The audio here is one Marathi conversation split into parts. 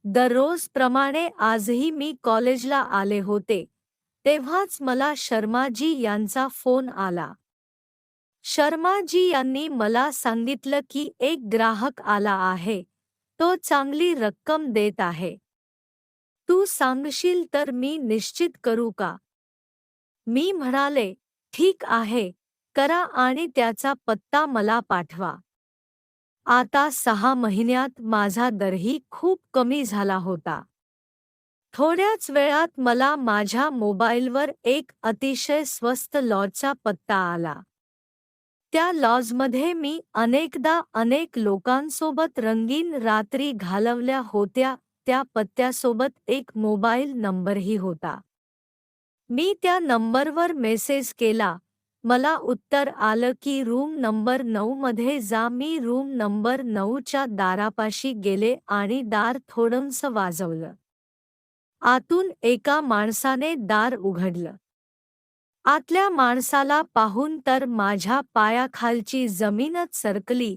दररोजप्रमाणे आजही मी कॉलेजला आले होते, तेव्हाच मला शर्माजी यांचा फोन आला. शर्माजी यांनी मला सांगितलं की एक ग्राहक आला आहे, तो चांगली रक्कम देत आहे. तू सांगशील तर मी निश्चित करू का? मी म्हणाले, ठीक आहे, करा आणि त्याचा पत्ता मला पाठवा. आता 6 महिन्यात माझा दरही खूप कमी झाला होता. थोड्याच वेळात मला माझ्या मोबाईलवर एक अतिशय स्वस्त लॉजचा पत्ता आला. त्या लॉजमध्ये मी अनेकदा अनेक लोकांसोबत रंगीन रात्री घालवल्या होत्या. त्या पत्त्यासोबत एक मोबाईल नंबरही होता. मी त्या नंबरवर मेसेज केला. मला उत्तर आलं की रूम नंबर 9 मध्ये जा. मी रूम नंबर 9 च्या दारापाशी गेले आणि दार थोडंसं वाजवलं. आतून एका माणसाने दार उघडलं. आतल्या माणसाला पाहून तर माझ्या पायाखालची जमीनच सरकली,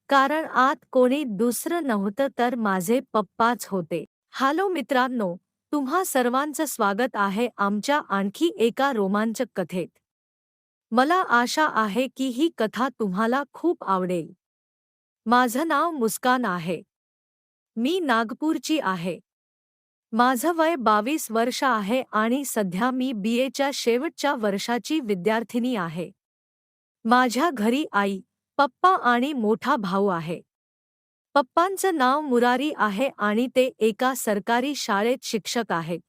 कारण आत कोणी दुसरं नव्हतं तर माझे पप्पाच होते. हॅलो मित्रांनो, तुम्हा सर्वांचं स्वागत आहे आमच्या आणखी एका रोमांचक कथेत. मला आशा आहे की ही कथा तुम्हाला खूप आवडेल. माझं नाव मुस्कान आहे. मी नागपूरची आहे. माझं वय 22 वर्ष आहे आणि सध्या मी BAच्या शेवटच्या वर्षाची विद्यार्थिनी आहे. माझ्या घरी आई, पप्पा आणि मोठा भाऊ आहे. पप्पांचं नाव मुरारी आहे आणि ते एका सरकारी शाळेत शिक्षक आहेत.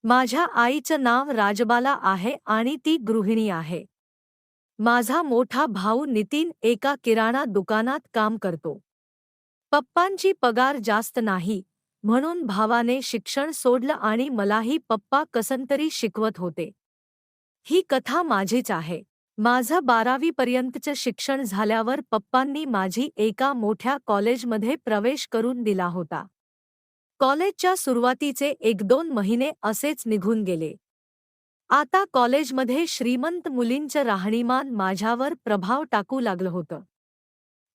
माझ्या आईचं नाव राजबाला आहे आणि ती गृहिणी आहे. माझा मोठा भाऊ नितीन एका किराणा दुकानात काम करतो. पप्पांची पगार जास्त नाही, म्हणून भावाने शिक्षण सोडलं आणि मलाही पप्पा कसंतरी शिकवत होते. ही कथा माझीच आहे. माझं 12वी पर्यंतचं शिक्षण झाल्यावर पप्पांनी माझी एका मोठ्या कॉलेजमध्ये प्रवेश करून दिला होता. कॉलेजच्या सुरुवातीचे 1-2 महिने असेच निघून गेले. आता कॉलेजमध्ये श्रीमंत मुलींचं राहणीमान माझ्यावर प्रभाव टाकू लागलं होतं.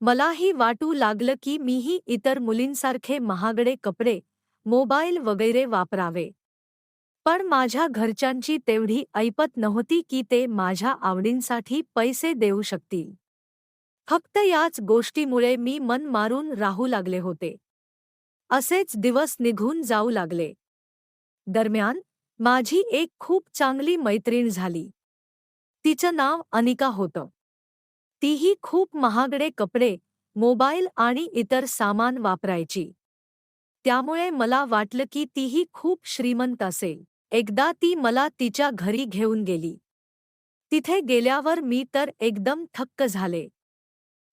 मलाही वाटू लागलं की मीही इतर मुलींसारखे महागडे कपडे, मोबाईल वगैरे वापरावे. पण माझ्या घरच्यांची तेवढी ऐपत नव्हती की ते माझ्या आवडींसाठी पैसे देऊ शकतील. फक्त याच गोष्टीमुळे मी मन मारून राहू लागले होते. असेच दिवस निघून जाऊ लागले. दरम्यान माझी एक खूप चांगली मैत्रीण झाली. तिचं नाव अनिका होतं. तीही खूप महागडे कपडे, मोबाईल आणि इतर सामान वापरायची. त्यामुळे मला वाटलं की तीही खूप श्रीमंत असेल. एकदा ती मला तिच्या घरी घेऊन गेली. तिथे गेल्यावर मी तर एकदम थक्क झाले.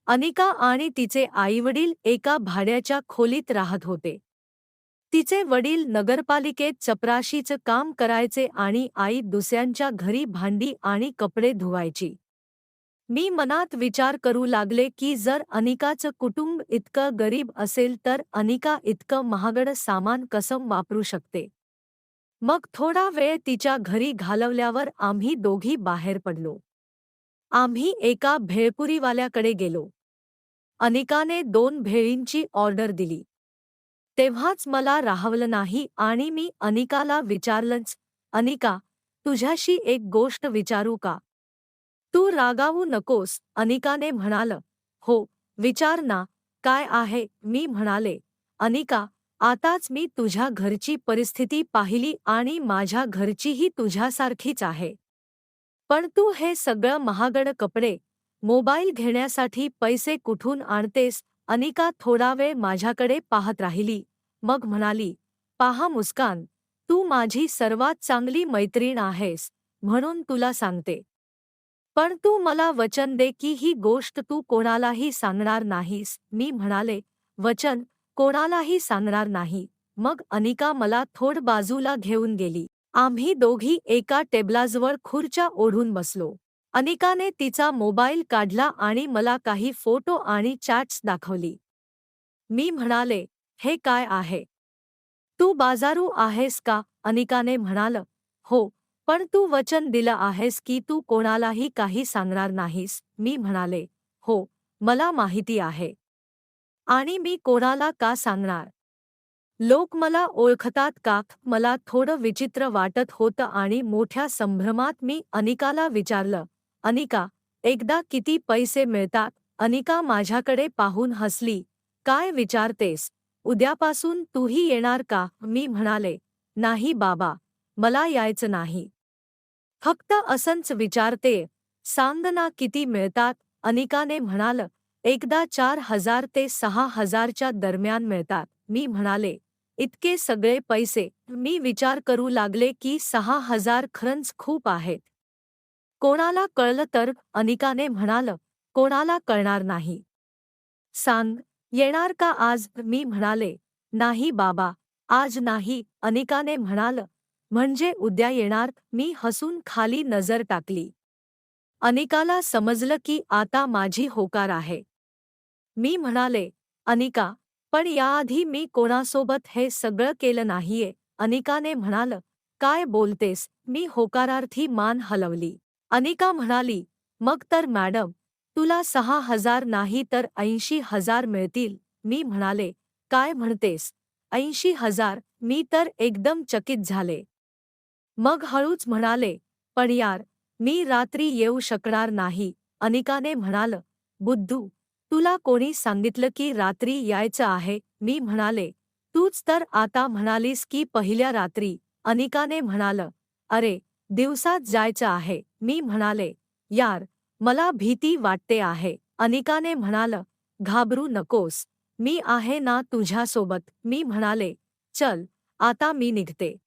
अनिका आणि तिचे आईवडील एका भाड्याच्या खोलीत राहत होते. तिचे वडील नगरपालिकेत चपराशीचं काम करायचे आणि आई दुसऱ्यांच्या घरी भांडी आणि कपडे धुवायची. मी मनात विचार करू लागले की जर अनिकाचं कुटुंब इतकं गरीब असेल तर अनिका इतकं महागडं सामान कसं वापरू शकते. मग थोडा वेळ तिच्या घरी घालवल्यावर आम्ही दोघी बाहेर पडलो. आम्ही एका भेळपुरीवाल्याकडे गेलो. अनिकाने 2 भेळींची ऑर्डर दिली. तेव्हाच मला राहवलं नाही आणि मी अनिकाला विचारलंच, अनिका, तुझ्याशी एक गोष्ट विचारू का? तू रागावू नकोस, अनिकाने म्हणालं. हो, विचार ना, काय आहे? मी म्हणाले, अनिका, आताच मी तुझ्या घरची परिस्थिती पाहिली आणि माझ्या घरचीही तुझ्यासारखीच आहे. पण तू हे सगळं महागडं कपडे, मोबाईल घेण्यासाठी पैसे कुठून आणतेस? अनिका थोडा वेळ माझ्याकडे पाहत राहिली, मग म्हणाली, पहा मुस्कान, तू माझी सर्वात चांगली मैत्रीण आहेस, म्हणून तुला सांगते. पण तू मला वचन दे की ही गोष्ट तू कोणालाही सांगणार नाहीस. मी म्हणाले, वचन, कोणालाही सांगणार नाही. मग अनिका मला थोड बाजूला घेऊन गेली. आम्ही दोघी एका टेबलाजवळ खुर्च्या ओढून बसलो. अनिकाने तिचा मोबाईल काढला आणि मला काही फोटो आणि चॅट्स दाखवली. मी म्हणाले, हे काय आहे? तू बाजारू आहेस का? अनिकाने म्हणालं, हो, पण तू वचन दिलं आहेस की तू कोणालाही काही सांगणार नाहीस. मी म्हणाले, हो, मला माहिती आहे. आणि मी कोणाला का सांगणार? लोक मला ओळखतात का? मला थोडं विचित्र वाटत होतं आणि मोठ्या संभ्रमात मी अनिकाला विचारलं, अनिका, एकदा किती पैसे मिळतात? अनिका माझ्याकडे पाहून हसली. काय विचारतेस? उद्यापासून तूही येणार का? मी म्हणाले, नाही बाबा, मला यायचं नाही. फक्त असंच विचारते. सांग ना किती मिळतात? अनिकाने म्हणालं, एकदा 4,000 ते 6,000च्या दरम्यान मिळतात. मी म्हणाले, इतके सगळे पैसे? मी विचार करू लागले की 6,000 खरंच खूप आहेत. कोणाला कळलं तर? अनिकाने म्हणालं, कोणाला कळणार नाही. सांग, येणार का आज? मी म्हणाले, नाही बाबा, आज नाही. अनिकाने म्हणालं, म्हणजे उद्या येणार? मी हसून खाली नजर टाकली. अनिकाला समजलं की आता माझी होकार आहे. मी म्हणाले, अनिका, पण याआधी मी कोणासोबत हे सगळं केलं नाहीये. अनिकाने म्हणालं, काय बोलतेस? मी होकारार्थी मान हलवली. अनिका म्हणाली, मग तर मॅडम, तुला 6,000 नाही तर 80,000 मिळतील. मी म्हणाले, काय म्हणतेस? 80,000? मी तर एकदम चकित झाले. मग हळूच म्हणाले, पण यार, मी रात्री येऊ शकणार नाही. अनिकाने म्हणालं, बुद्धू, तुला कोणी सांगितलं की रात्री यायचं आहे? मी म्हणाले, तूच तर आता म्हणालीस की पहिल्या रात्री. अनिकाने म्हणालं, अरे, दिवसात जायचं आहे. मी म्हणाले, यार, मला भीती वाटते आहे. अनिकाने म्हणालं, घाबरू नकोस, मी आहे ना तुझ्यासोबत. मी म्हणाले, चल, आता मी निघते.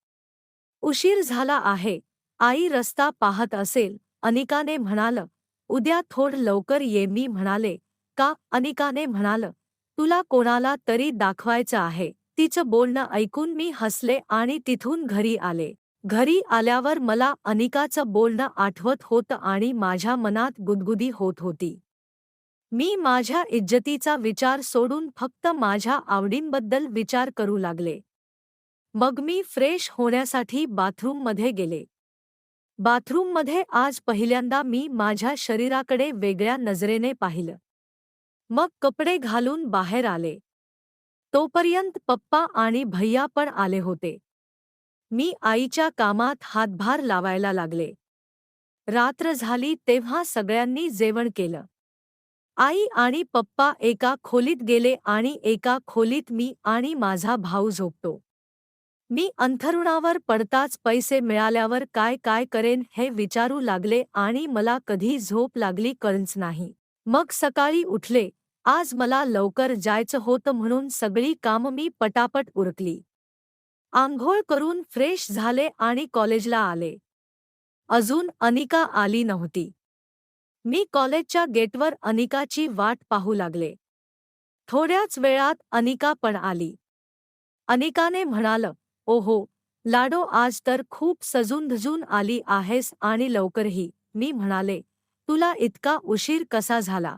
उशीर झाला आहे. आई रस्ता पाहत असेल. अनिकाने म्हणालं, उद्या थोड लवकर ये. मी म्हणाले, का? अनिकाने म्हणालं, तुला कोणाला तरी दाखवायचं आहे. तिचं बोलणं ऐकून मी हसले आणि तिथून घरी आले. घरी आल्यावर मला अनिकाचं बोलणं आठवत होतं आणि माझ्या मनात गुदगुदी होत होती. मी माझ्या इज्जतीचा विचार सोडून फक्त माझ्या आवडींबद्दल विचार करू लागले. मग मी फ्रेश होण्यासाठी बाथरूममध्ये गेले. बाथरूममध्ये आज पहिल्यांदा मी माझ्या शरीराकडे वेगळ्या नजरेने पाहिलं. मग कपडे घालून बाहेर आले. तोपर्यंत पप्पा आणि भैया पण आले होते. मी आईच्या कामात हातभार लावायला लागले. रात्र झाली तेव्हा सगळ्यांनी जेवण केलं. आई आणि पप्पा एका खोलीत गेले आणि एका खोलीत मी आणि माझा भाऊ झोपतो. मी अंथरुणावर पडताच पैसे मिळाल्यावर काय काय करेन हे विचारू लागले आणि मला कधी झोप लागली कळंच नाही. मग सकाळी उठले. आज मला लवकर जायचं होतं म्हणून सगळी कामं मी पटापट उरकली. आंघोळ करून फ्रेश झाले आणि कॉलेजला आले. अजून अनिका आली नव्हती. मी कॉलेजच्या गेटवर अनिकाची वाट पाहू लागले. थोड्याच वेळात अनिका पण आली. अनिकाने म्हणालं, ओहो, लाडो, आज तर खूप सजून-धजून आली आहेस आणि लवकरही. मी म्हणाले, तुला इतका उशीर कसा झाला?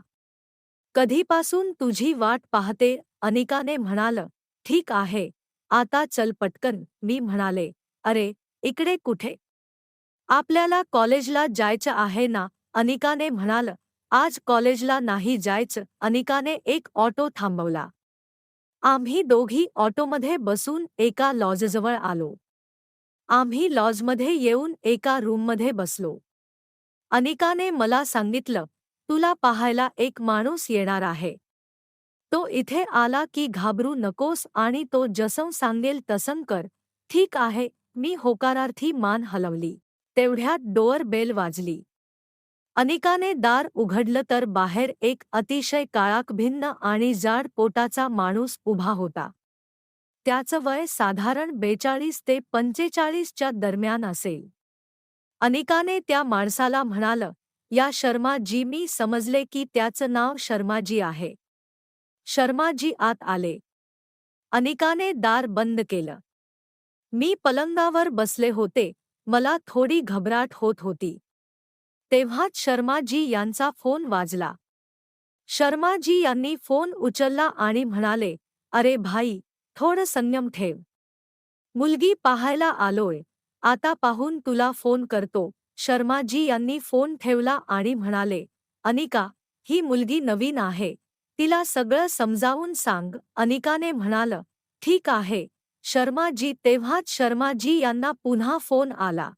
कधीपासून तुझी वाट पाहते. अनिकाने म्हणालं, ठीक आहे, आता चल पटकन. मी म्हणाले, अरे, इकडे कुठे? आपल्याला कॉलेजला जायचं आहे ना? अनिकाने म्हणालं, आज कॉलेजला नाही जायचं. अनिकाने एक ऑटो थांबवला. आम्ही दोघी ऑटोमध्ये बसून एका लॉजजवळ आलो. आम्ही लॉजमध्ये येऊन एका रूममध्ये बसलो. अनिकाने मला सांगितलं, तुला पाहायला एक माणूस येणार आहे. तो इथे आला की घाबरू नकोस आणि तो जसं सांगेल तसं कर. ठीक आहे, मी होकारार्थी मान हलवली. तेवढ्यात डोअर बेल वाजली. अनिकाने दार उघडलं तर बाहेर एक अतिशय काळाकभिन्न आणि जाड पोटाचा माणूस उभा होता. त्याचं वय साधारण 42 ते 45च्या दरम्यान असेल. अनिकाने त्या माणसाला म्हणालं, या शर्माजी. मी समजले की त्याचं नाव शर्माजी आहे. शर्माजी आत आले. अनिकाने दार बंद केलं. मी पलंगावर बसले होते. मला थोडी घबराट होत होती. तेव्हाच शर्माजी यांचा फोन वाजला. शर्माजी यांनी फोन उचलला आणि म्हणाले, अरे भाई, थोडं संयम ठेव. मुलगी पाहायला आलोय. आता पाहून तुला फोन करतो. शर्माजी यांनी फोन ठेवला आणि म्हणाले, अनिका, ही मुलगी नवीन आहे. तिला सगळं समजावून सांग. अनिकाने म्हणालं, ठीक आहे, शर्माजी. तेव्हाच शर्माजी यांना पुन्हा फोन आला.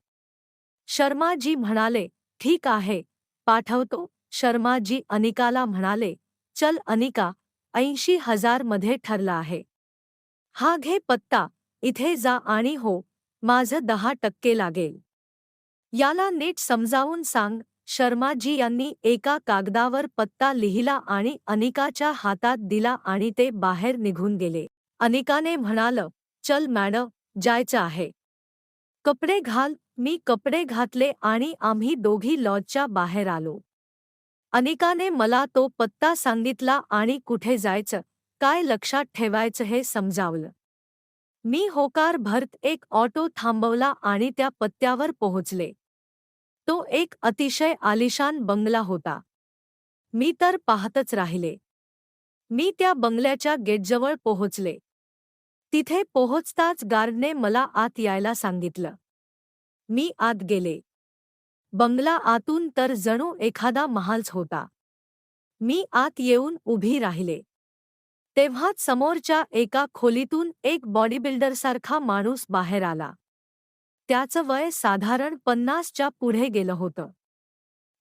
शर्माजी म्हणाले, ठीक आहे, पाठवतो. शर्माजी अनिकाला म्हणाले, चल अनिका, 80,000 मध्ये ठरलं आहे. हा घे पत्ता, इथे जा आणि हो, माझं 10% लागेल. याला नीट समजावून सांग. शर्माजी यांनी एका कागदावर पत्ता लिहिला आणि अनिकाच्या हातात दिला आणि ते बाहेर निघून गेले. अनिकाने म्हणालं, चल मॅडम, जायचं आहे. कपडे घाल. मी कपडे घातले आणि आम्ही दोघी लॉजच्या बाहेर आलो. अनिकाने मला तो पत्ता सांगितला आणि कुठे जायचं, काय लक्षात ठेवायचं हे समजावलं. मी होकार भरत एक ऑटो थांबवला आणि त्या पत्त्यावर पोहोचले. तो एक अतिशय आलिशान बंगला होता. मी तर पाहतच राहिले. मी त्या बंगल्याच्या गेटजवळ पोहोचले. तिथे पोहोचताच गार्डने मला आत यायला सांगितलं. मी आत गेले. बंगला आतून तर जणू एखादा महालच होता. मी आत येऊन उभी राहिले. तेव्हाच समोरच्या एका खोलीतून एक बॉडीबिल्डरसारखा माणूस बाहेर आला. त्याचं वय साधारण 50च्या पुढे गेलं होतं.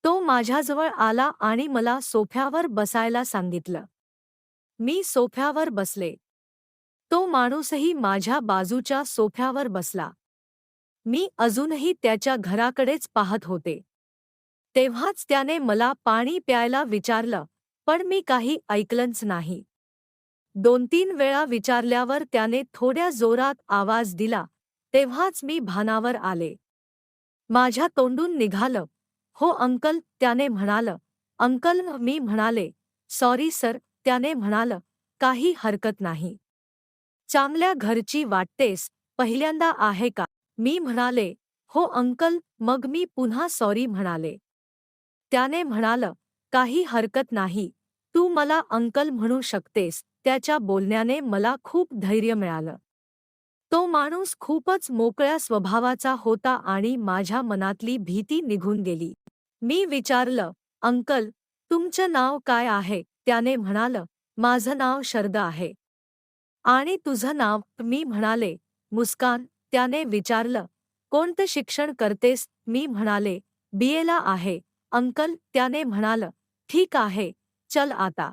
तो माझ्याजवळ आला आणि मला सोफ्यावर बसायला सांगितलं. मी सोफ्यावर बसले. तो माणूसही माझ्या बाजूच्या सोफ्यावर बसला. मी अजूनही त्याच्या घराकडेच पाहत होते. तेव्हाच त्याने मला पाणी प्यायला विचारलं, पण मी काही ऐकलंच नाही. 2-3 वेळा विचारल्यावर त्याने थोड्या जोरात आवाज दिला. तेव्हाच मी भानावर आले. माझ्या तोंडून निघालं, हो अंकल. त्याने म्हणालं, अंकल. मी म्हणाले, सॉरी सर. त्याने म्हणालं, काही हरकत नाही. चांगल्या घरची वाटतेस, पहिल्यांदा आहे का? मी म्हणाले, हो अंकल. मग मी पुन्हा सॉरी म्हणाले. त्याने म्हणालं, काही हरकत नाही, तू मला अंकल म्हणू शकतेस. त्याच्या बोलण्याने मला खूप धैर्य मिळालं. तो माणूस खूपच मोकळ्या स्वभावाचा होता आणि माझ्या मनातली भीती निघून गेली. मी विचारलं, अंकल, तुमचं नाव काय आहे? त्याने म्हणालं, माझं नाव शरद आहे. आणि तुझं नाव? मी म्हणाले, मुस्कान. त्याने विचारलं, कोणतं शिक्षण करतेस? मी म्हणाले, BA आहे अंकल. त्याने म्हणालं, ठीक आहे, चल आता.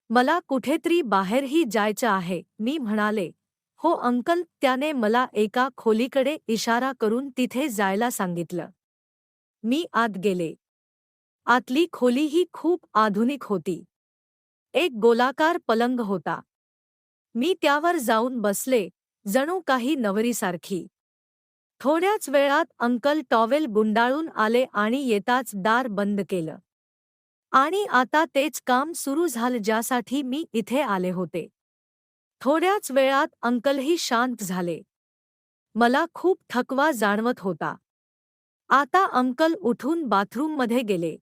मला कुठेतरी बाहेरही जायचं आहे. मी म्हणाले, हो अंकल. त्याने मला एका खोलीकडे इशारा करून तिथे जायला सांगितलं. मी आत गेले. आतली खोली ही खूप आधुनिक होती. एक गोलाकार पलंग होता. मी त्यावर जाऊन बसले, जणू काही नवरीसारखी. थोड्याच वेळात अंकल टॉवेल गुंडाळून आले आणि येताच दार बंद केलं. आणि आता तेच काम सुरू झालं ज्यासाठी मी इथे आले होते. थोड्याच वेळात अंकलही शांत झाले. मला खूप थकवा जाणवत होता. आता अंकल उठून बाथरूममध्ये गेले.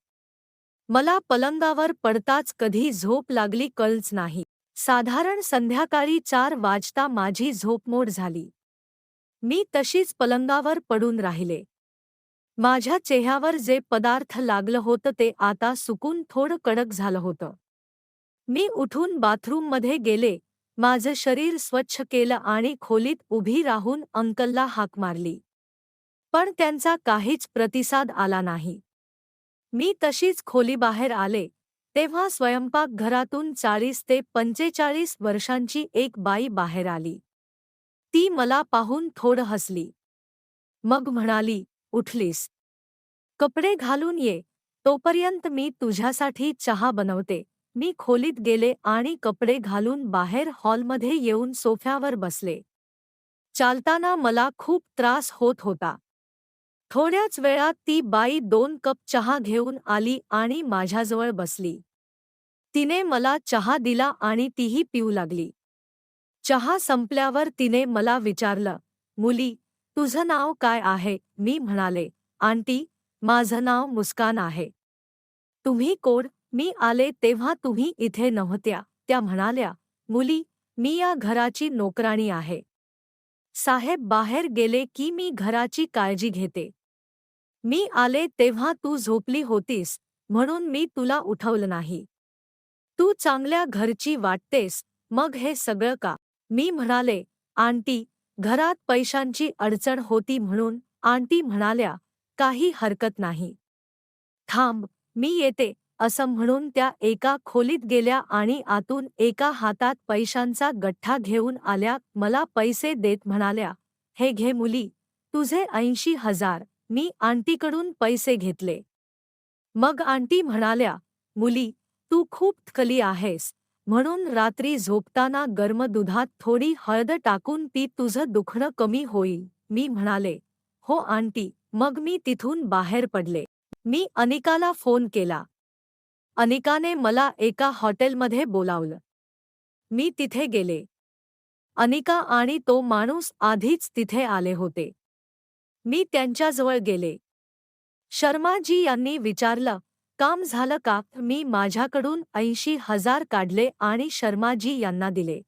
मला पलंगावर पडताच कधी झोप लागली कळलंच नाही. साधारण संध्याकाळी 4 वाजता माझी झोपमोड झाली. मी तशीच पलंगावर पडून राहिले. माझ्या चेहऱ्यावर जे पदार्थ लागलं होतं ते आता सुकून थोडं कडक झालं होतं. मी उठून बाथरूममध्ये गेले, माझं शरीर स्वच्छ केलं आणि खोलीत उभी राहून अंकलला हाक मारली. पण त्यांचा काहीच प्रतिसाद आला नाही. मी तशीच खोलीबाहेर आले, तेव्हा स्वयंपाकघरातून 40 ते 45 वर्षांची एक बाई बाहेर आली. ती मला पाहून थोडं हसली. मग म्हणाली, उठलीस? कपडे घालून ये, तोपर्यंत मी तुझ्यासाठी चहा बनवते. मी खोलीत गेले आणि कपडे घालून बाहेर हॉलमध्ये येऊन सोफ्यावर बसले. चालताना मला खूप त्रास होत होता. थोड्याच वेळात ती बाई 2 कप चहा घेऊन आली आणि माझ्याजवळ बसली. तिने मला चहा दिला आणि तीही पिऊ लागली. चहा संपल्यावर तिने मला विचारलं, मुली, तुझं नाव काय आहे? मी म्हणाले, आंटी, माझं नाव मुस्कान आहे. तुम्ही कोण? मी आले तेव्हा तुम्ही इथे नव्हत्या. त्या म्हणाल्या, मुली, मी या घराची नोकराणी आहे. साहेब बाहेर गेले की मी घराची काळजी घेते. मी आले तेव्हा तू झोपली होतीस, म्हणून मी तुला उठवलं नाही. तू चांगल्या घरची वाटतेस, मग हे सगळं का? मी म्हणाले, आंटी, घरात पैशांची अडचण होती म्हणून आंटी म्हणाल्या, काही हरकत नाही. थांब, मी येते, असं म्हणून त्या एका खोलीत गेल्या आणि आतून एका हातात पैशांचा गठ्ठा घेऊन आल्या. मला पैसे देत म्हणाल्या, हे घे मुली, तुझे 80,000. मी आंटीकडून पैसे घेतले. मग आंटी म्हणाल्या, मुली, तू खूप थकली आहेस, म्हणून रात्री झोपताना गरम दुधात थोडी हळद टाकून पी, तुझं दुखणं कमी होईल. मी म्हणाले, हो आंटी. मग मी तिथून बाहेर पडले. मी अनिकाला फोन केला. अनिकाने मला एका हॉटेलमध्ये बोलावलं. मी तिथे गेले. अनिका आणि तो माणूस आधीच तिथे आले होते. मी त्यांच्याजवळ गेले. शर्माजी यांनी विचारलं, काम झालं का? मी माझ्याकडून 80,000 काढले आणि शर्माजी यांना दिले.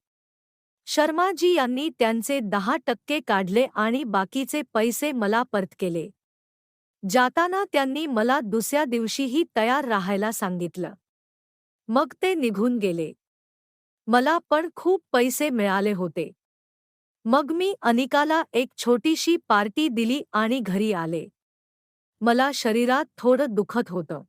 शर्माजी यांनी त्यांचे 10% काढले आणि बाकीचे पैसे मला परत केले. जाताना त्यांनी मला दुसऱ्या दिवशीही तयार राहायला सांगितलं. मग ते निघून गेले. मला पण खूप पैसे मिळाले होते. मग मी अनिकाला एक छोटीशी पार्टी दिली आणि घरी आले. मला शरीरात थोडं दुखत होतं.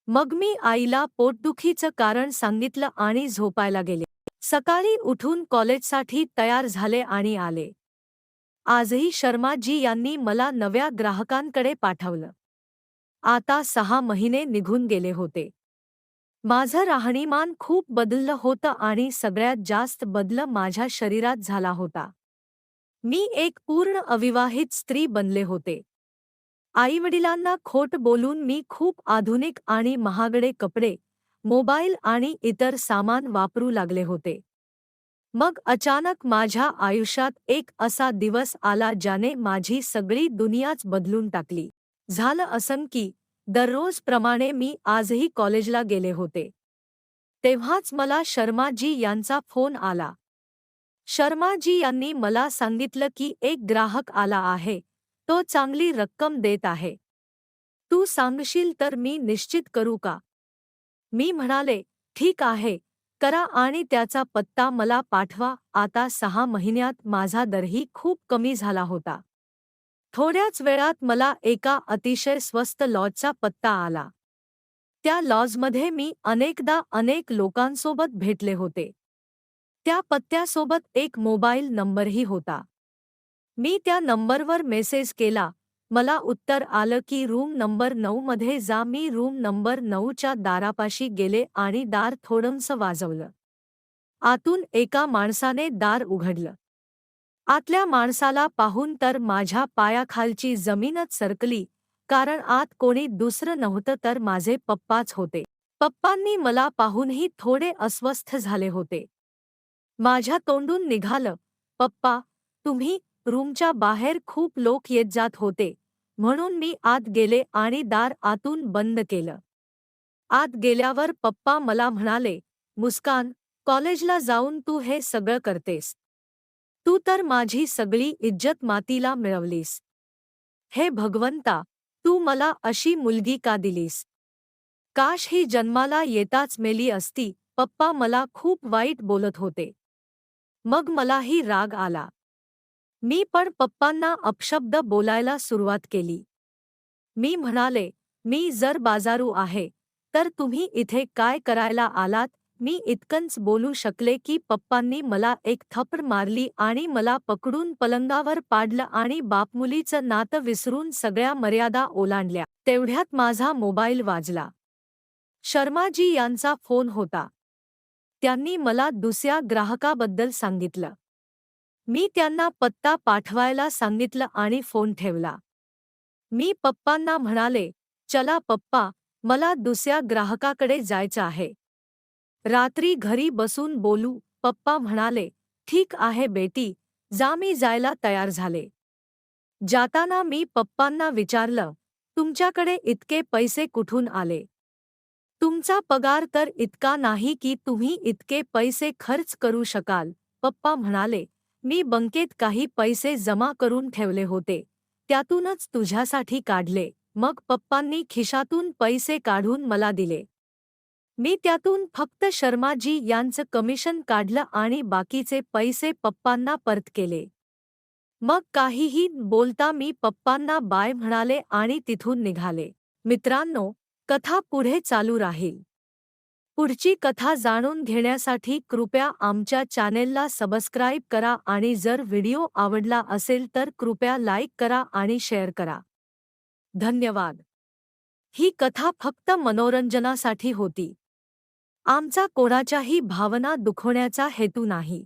मग मी आईला पोटदुखीचं कारण सांगितलं आणि झोपायला गेले. सकाळी उठून कॉलेजसाठी तयार झाले आणि आले. आजही शर्माजी यांनी मला नव्या ग्राहकांकडे पाठवलं. आता 6 महिने निघून गेले होते. माझं राहणीमान खूप बदललं होतं आणि सगळ्यात जास्त बदल माझ्या शरीरात झाला होता. मी एक पूर्ण अविवाहित स्त्री बनले होते. आईवडिलांना खोट बोलून मी खूप आधुनिक आणि महागडे कपडे, मोबाईल आणि इतर सामान वापरू लागले होते. मग अचानक माझ्या आयुष्यात एक असा दिवस आला ज्याने माझी सगळी दुनियाच बदलून टाकली. झालं असं की दररोजप्रमाणे मी आजही कॉलेजला गेले होते. तेव्हाच मला शर्माजी यांचा फोन आला. शर्माजी यांनी मला सांगितलं की एक ग्राहक आला आहे, तो चांगली रक्कम देत आहे. तू सांगशील तर मी निश्चित करू का? मी म्हणाले, ठीक आहे, करा आणि त्याचा पत्ता मला पाठवा. आता 6 महिन्यात माझा दरही खूप कमी झाला होता. थोड्याच वेळात मला एका अतिशय स्वस्त लॉजचा पत्ता आला. त्या लॉजमध्ये मी अनेकदा अनेक लोकांसोबत भेटले होते. त्या पत्त्यासोबत एक मोबाईल नंबरही होता. मी त्या नंबरवर मेसेज केला. मला उत्तर आलं की रूम नंबर 9 मध्ये जा. मी रूम नंबर 9च्या दारापाशी गेले आणि दार थोडंसं वाजवलं. आतून एका माणसाने दार उघडलं. आतल्या माणसाला पाहून तर माझ्या पायाखालची जमीनच सरकली, कारण आत कोणी दुसरं नव्हतं तर माझे पप्पाच होते. पप्पांनी मला पाहूनही थोडे अस्वस्थ झाले होते. माझ्या तोंडून निघालं, पप्पा, तुम्ही? रूमच्या बाहेर खूप लोक येत जात होते, म्हणून मी आत गेले आणि दार आतून बंद केलं. आत गेल्यावर पप्पा मला म्हणाले, मुस्कान, कॉलेजला जाऊन तू हे सगळं करतेस. तू तर माझी सगळी इज्जत मातीला मिळवलीस. हे भगवंता, तू मला अशी मुलगी का दिलीस? काश ही जन्माला येताच मेली असती. पप्पा मला खूप वाईट बोलत होते. मग मलाही राग आला. मी पण पप्पांना अपशब्द बोलायला सुरुवात केली. मी म्हणाले, मी जर बाजारू आहे, तर तुम्ही इथे काय करायला आलात? मी इतकंच बोलू शकले की पप्पांनी मला एक थप्पड मारली आणि मला पकडून पलंगावर पाडलं आणि बापमुलीचं नातं विसरून सगळ्या मर्यादा ओलांडल्या. तेवढ्यात माझा मोबाईल वाजला. शर्माजी यांचा फोन होता. त्यांनी मला दुसऱ्या ग्राहकाबद्दल सांगितलं. मी त्यांना पत्ता पाठवायला सांगितलं आणि फोन ठेवला. मी पप्पांना म्हणाले, चला पप्पा, मला दुसऱ्या ग्राहकाकडे जायचं आहे. रात्री घरी बसून बोलू. पप्पा म्हणाले, ठीक आहे बेटी, जा. मी जायला तयार झाले. जाताना मी पप्पांना विचारलं, तुमच्याकडे इतके पैसे कुठून आले? तुमचा पगार तर इतका नाही की तुम्ही इतके पैसे खर्च करू शकाल. पप्पा म्हणाले, मी बँकेत काही पैसे जमा करून ठेवले होते, त्यातूनच तुझ्यासाठी काढले. मग पप्पांनी खिशातून पैसे काढून मला दिले. मी त्यातून फक्त शर्माजी यांचं कमिशन काढलं आणि बाकीचे पैसे पप्पांना परत केले. मग काहीही बोलता मी पप्पांना बाय म्हणाले आणि तिथून निघाले. मित्रांनो, कथा पुढे चालू राहील. पुढची कथा जाणून घेण्यासाठी कृपया आमच्या चॅनेलला सबस्क्राईब करा आणि जर व्हिडिओ आवडला असेल तर कृपया लाईक करा आणि शेअर करा. धन्यवाद. ही कथा फक्त मनोरंजनासाठी होती. आमचा कोणाच्याही भावना दुखवण्याचा हेतू नाही.